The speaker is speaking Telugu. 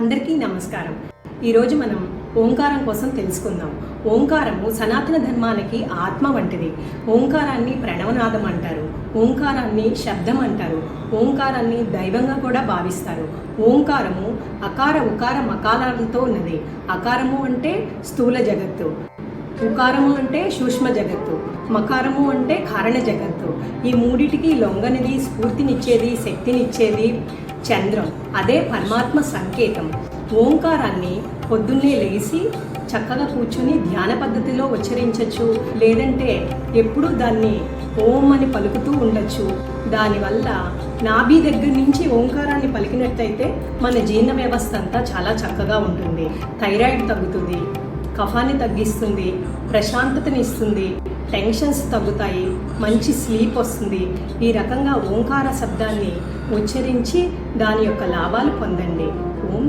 అందరికీ నమస్కారం. ఈరోజు మనం ఓంకారం కోసం తెలుసుకుందాం. ఓంకారము సనాతన ధర్మానికి ఆత్మ వంటిది. ఓంకారాన్ని ప్రణవనాదం అంటారు, ఓంకారాన్ని శబ్దం అంటారు, ఓంకారాన్ని దైవంగా కూడా భావిస్తారు. ఓంకారము అకార ఉకార మకారాలతో ఉన్నది. అకారము అంటే స్థూల జగత్తు, ఉకారము అంటే సూక్ష్మ జగత్తు, మకారము అంటే కారణ జగత్తు. ఈ మూడిటికి లొంగనిది, స్ఫూర్తినిచ్చేది, శక్తినిచ్చేది చంద్రం. అదే పరమాత్మ సంకేతం. ఓంకారాన్ని పొద్దున్నే లేచి చక్కగా కూర్చుని ధ్యాన పద్ధతిలో ఉచ్చరించవచ్చు, లేదంటే ఎప్పుడూ దాన్ని ఓం అని పలుకుతూ ఉండొచ్చు. దానివల్ల నాభి దగ్గర నుంచి ఓంకారాన్ని పలికినట్టయితే మన జీర్ణ వ్యవస్థ అంతా చాలా చక్కగా ఉంటుంది. థైరాయిడ్ తగ్గుతుంది, కఫాన్ని తగ్గిస్తుంది, ప్రశాంతతని ఇస్తుంది, టెన్షన్స్ తగ్గుతాయి, మంచి స్లీప్ వస్తుంది. ఈ రకంగా ఓంకార శబ్దాన్ని ఉచ్చరించి దాని యొక్క లాభాలు పొందండి. ఓం